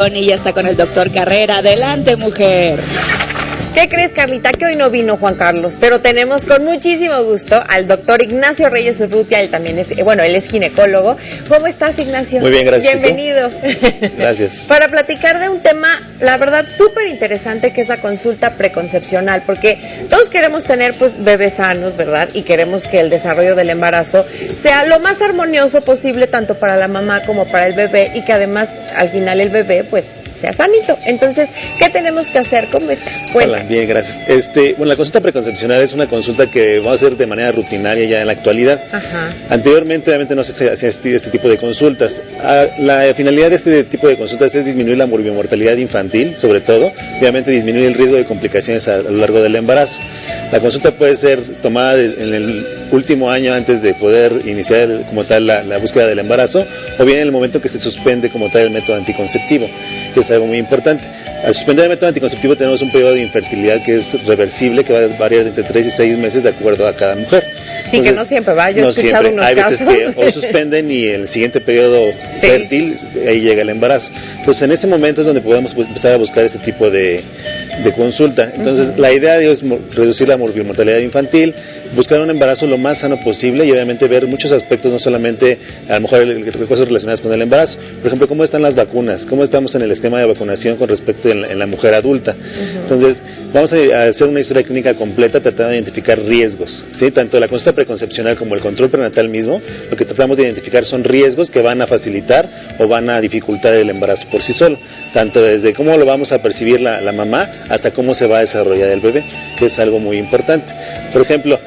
Y ya está con el doctor Carrera. Adelante, mujer. ¿Qué crees, Carlita? Que hoy no vino Juan Carlos, pero tenemos con muchísimo gusto al doctor Ignacio Reyes Urrutia. Él también es, él es ginecólogo. ¿Cómo estás, Ignacio? Muy bien, gracias. Bienvenido. Gracias. Para platicar de un tema, la verdad, súper interesante, que es la consulta preconcepcional, porque todos queremos tener, pues, bebés sanos, ¿verdad? Y queremos que el desarrollo del embarazo sea lo más armonioso posible, tanto para la mamá como para el bebé, y que además, al final, el bebé, pues, sea sanito. Entonces, ¿qué tenemos que hacer? ¿Cómo estás? Hola, bien, gracias. La consulta preconcepcional es una consulta que vamos a hacer de manera rutinaria ya en la actualidad. Ajá. Anteriormente, obviamente, no se hacía este tipo de consultas. La finalidad de este tipo de consultas es disminuir la morbimortalidad infantil, sobre todo, obviamente disminuir el riesgo de complicaciones a lo largo del embarazo. La consulta puede ser tomada en el último año antes de poder iniciar como tal la búsqueda del embarazo, o bien en el momento que se suspende como tal el método anticonceptivo, que es algo muy importante. Al suspender el método anticonceptivo tenemos un periodo de infertilidad que es reversible, que va a variar entre 3 y 6 meses de acuerdo a cada mujer. Sí, entonces, que no siempre va, yo he escuchado siempre. Unos Hay veces casos que o suspenden y el siguiente periodo fértil, ahí llega el embarazo. Entonces en ese momento es donde podemos empezar a buscar ese tipo de consulta. Entonces la idea es reducir la morbimortalidad infantil, buscar un embarazo lo más sano posible y obviamente ver muchos aspectos, no solamente a lo mejor cosas relacionadas con el embarazo. Por ejemplo, cómo están las vacunas, cómo estamos en el esquema de vacunación con respecto en la mujer adulta. Entonces vamos a hacer una historia clínica completa tratando de identificar riesgos, ¿sí? Tanto la consulta preconcepcional como el control prenatal mismo, lo que tratamos de identificar son riesgos que van a facilitar o van a dificultar el embarazo por sí solo, tanto desde cómo lo vamos a percibir la mamá hasta cómo se va a desarrollar el bebé, que es algo muy importante. Por ejemplo,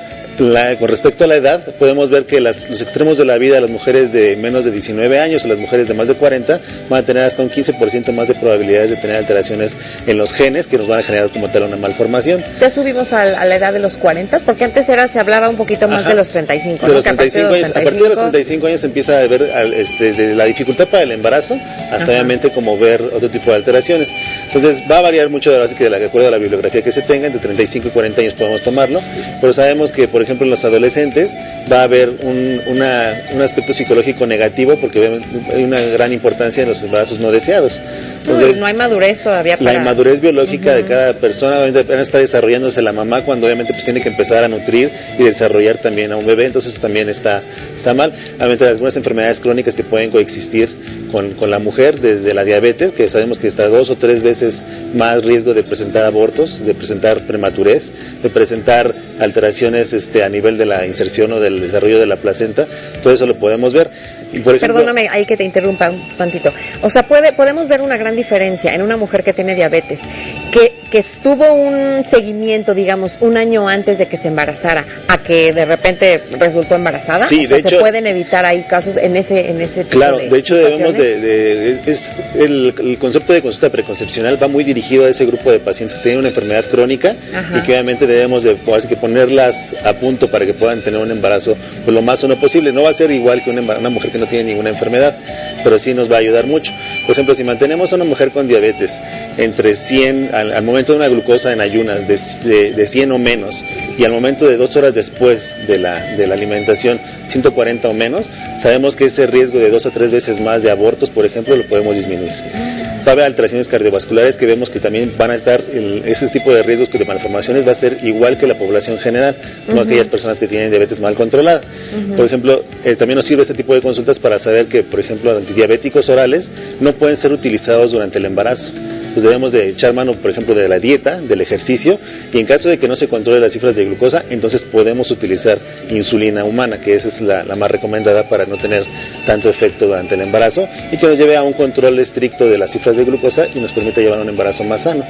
con respecto a la edad, podemos ver que los extremos de la vida de las mujeres de menos de 19 años o las mujeres de más de 40 van a tener hasta un 15% más de probabilidades de tener alteraciones en los genes que nos van a generar como tal una malformación. ¿Ya subimos a la edad de los 40? Porque antes se hablaba un poquito más de los 35, de los 35 años. A partir de los 35 años empieza a ver desde la dificultad para el embarazo hasta obviamente como ver otro tipo de alteraciones. Entonces va a variar mucho de acuerdo a la bibliografía que se tenga, entre 35 y 40 años podemos tomarlo, pero sabemos que, por ejemplo, en los adolescentes va a haber un aspecto psicológico negativo porque hay una gran importancia en los embarazos no deseados. Entonces, no hay madurez todavía para... La inmadurez biológica de cada persona, obviamente apenas está desarrollándose la mamá cuando obviamente pues tiene que empezar a nutrir y desarrollar también a un bebé, entonces también está mal. Obviamente algunas enfermedades crónicas que pueden coexistir con la mujer, desde la diabetes, que sabemos que está 2 o 3 veces más riesgo de presentar abortos, de presentar prematurez, de presentar alteraciones a nivel de la inserción o del desarrollo de la placenta, todo eso lo podemos ver. Y por ejemplo, perdóname, hay que te interrumpa un tantito. O sea, podemos ver una gran diferencia en una mujer que tiene diabetes, que tuvo un seguimiento, digamos, un año antes de que se embarazara, a que de repente resultó embarazada. Sí, o sea, de hecho, se pueden evitar ahí casos en ese tipo claro, de hecho situaciones. El concepto de consulta preconcepcional va muy dirigido a ese grupo de pacientes que tienen una enfermedad crónica. Ajá. Y que obviamente debemos de ponerlas a punto para que puedan tener un embarazo pues, lo más sano posible. No va a ser igual que una mujer que no tiene ninguna enfermedad, pero sí nos va a ayudar mucho. Por ejemplo, si mantenemos a una mujer con diabetes entre 100, al momento de una glucosa en ayunas de 100 o menos, y al momento de 2 horas después de la alimentación 140 o menos, sabemos que ese riesgo de 2 a 3 veces más de abortos, por ejemplo, lo podemos disminuir. Va a haber alteraciones cardiovasculares que vemos que también van a estar, ese tipo de riesgos de malformaciones va a ser igual que la población general, no aquellas personas que tienen diabetes mal controlada. Por ejemplo, también nos sirve este tipo de consultas para saber que, por ejemplo, antidiabéticos orales no pueden ser utilizados durante el embarazo. Pues debemos de echar mano, por ejemplo, de la dieta, del ejercicio, y en caso de que no se controle las cifras de glucosa, entonces podemos utilizar insulina humana, que esa es la más recomendada para no tener tanto efecto durante el embarazo y que nos lleve a un control estricto de las cifras de glucosa y nos permite llevar un embarazo más sano.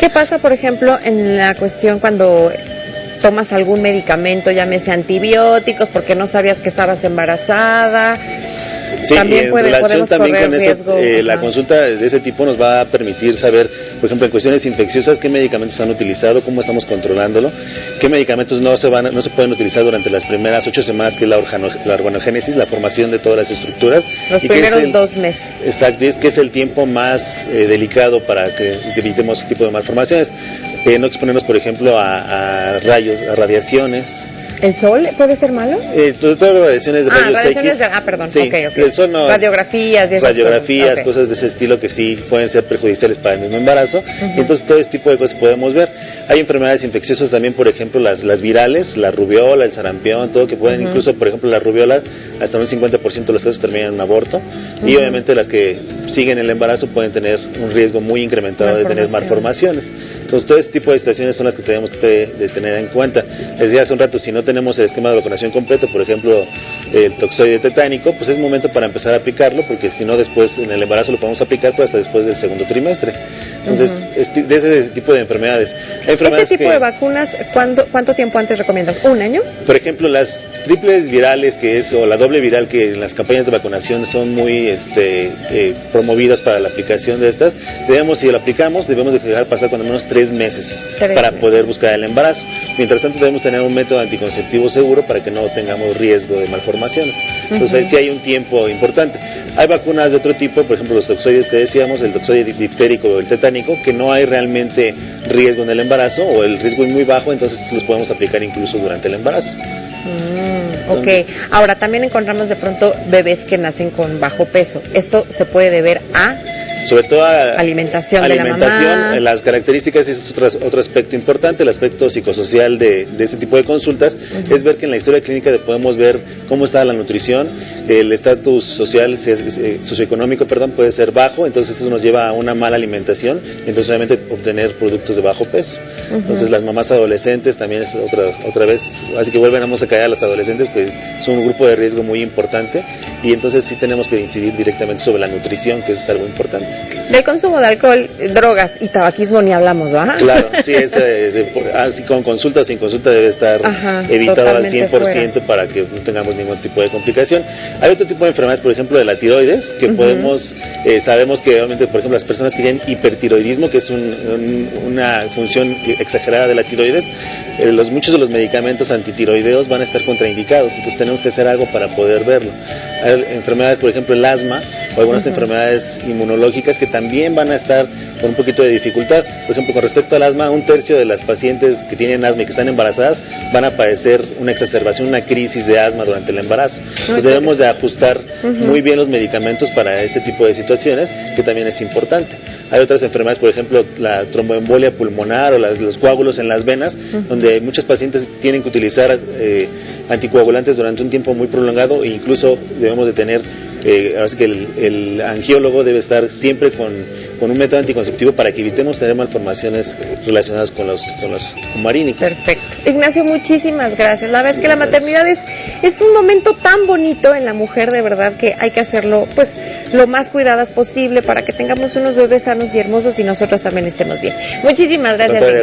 ¿Qué pasa, por ejemplo, en la cuestión cuando tomas algún medicamento, llámese antibióticos, porque no sabías que estabas embarazada? Sí, también en relación también con riesgo, eso, la consulta de ese tipo nos va a permitir saber, por ejemplo, en cuestiones infecciosas, qué medicamentos se han utilizado, cómo estamos controlándolo, qué medicamentos no se pueden utilizar durante las primeras 8 semanas, que es la organogénesis, la formación de todas las estructuras. Los primeros 2 meses. Exacto, y es que es el tiempo más delicado para que evitemos ese tipo de malformaciones. No exponernos, por ejemplo, a rayos, a radiaciones. ¿El sol puede ser malo? Todas las radiaciones de rayos radiaciones X. perdón. Sí, Okay. el sol no. Radiografías y esas Radiografías, cosas de ese estilo que sí pueden ser perjudiciales para el mismo embarazo. Y entonces todo este tipo de cosas podemos ver. Hay enfermedades infecciosas también, por ejemplo, las virales, la rubiola, el sarampión, todo que pueden, incluso, por ejemplo, la rubiola, hasta un 50% de los casos terminan en un aborto. Y obviamente las que siguen el embarazo pueden tener un riesgo muy incrementado de tener malformaciones. Entonces todo este tipo de situaciones son las que tenemos que de tener en cuenta. Les decía hace un rato, si no tenemos el esquema de vacunación completo, por ejemplo, el toxoide tetánico, pues es momento para empezar a aplicarlo, porque si no después en el embarazo lo podemos aplicar pues hasta después del segundo trimestre. Entonces, de ese tipo de enfermedades. ¿Este tipo de vacunas, cuánto tiempo antes recomiendas? ¿Un año? Por ejemplo, las triples virales, o la doble viral, que en las campañas de vacunación son muy promovidas para la aplicación de estas, si la aplicamos, debemos de dejar pasar cuando menos 3 meses para poder buscar el embarazo. Mientras tanto, debemos tener un método anticonceptivo seguro para que no tengamos riesgo de malformaciones. Entonces, sí hay un tiempo importante. Hay vacunas de otro tipo, por ejemplo, los toxoides que decíamos, el toxoide diftérico o el tetánico, que no hay realmente riesgo en el embarazo, o el riesgo es muy bajo, entonces los podemos aplicar incluso durante el embarazo. Ok, ahora también encontramos de pronto bebés que nacen con bajo peso. ¿Esto se puede deber a...? Sobre todo a alimentación de la mamá. Las características, ese es otro aspecto importante. El aspecto psicosocial de este tipo de consultas es ver que en la historia clínica podemos ver cómo está la nutrición, el estatus social, socioeconómico, puede ser bajo, entonces eso nos lleva a una mala alimentación, entonces obviamente obtener productos de bajo peso. Entonces las mamás adolescentes también es otra vez, así que volvemos a caer a las adolescentes, que son un grupo de riesgo muy importante, y entonces sí tenemos que incidir directamente sobre la nutrición, que eso es algo importante. Del consumo de alcohol, drogas y tabaquismo ni hablamos, ¿verdad? Claro, sí, así con consulta o sin consulta debe estar evitado al 100% fuera, para que no tengamos ningún tipo de complicación. Hay otro tipo de enfermedades, por ejemplo, de la tiroides, que sabemos que obviamente, por ejemplo, las personas que tienen hipertiroidismo, que es una función exagerada de la tiroides, muchos de los medicamentos antitiroideos van a estar contraindicados, entonces tenemos que hacer algo para poder verlo. Hay enfermedades, por ejemplo, el asma o algunas enfermedades inmunológicas que también van a estar con un poquito de dificultad. Por ejemplo, con respecto al asma, 1/3 de las pacientes que tienen asma y que están embarazadas van a padecer una exacerbación, una crisis de asma durante el embarazo. Entonces debemos de ajustar muy bien los medicamentos para ese tipo de situaciones, que también es importante. Hay otras enfermedades, por ejemplo, la tromboembolia pulmonar o los coágulos en las venas, donde muchos pacientes tienen que utilizar anticoagulantes durante un tiempo muy prolongado, e incluso debemos de tener, así que el angiólogo debe estar siempre con un método anticonceptivo para que evitemos tener malformaciones relacionadas con los marínicos. Perfecto. Ignacio, muchísimas gracias. La verdad es que la maternidad es un momento tan bonito en la mujer, de verdad, que hay que hacerlo pues lo más cuidadas posible para que tengamos unos bebés sanos y hermosos y nosotros también estemos bien. Muchísimas gracias, Ignacio.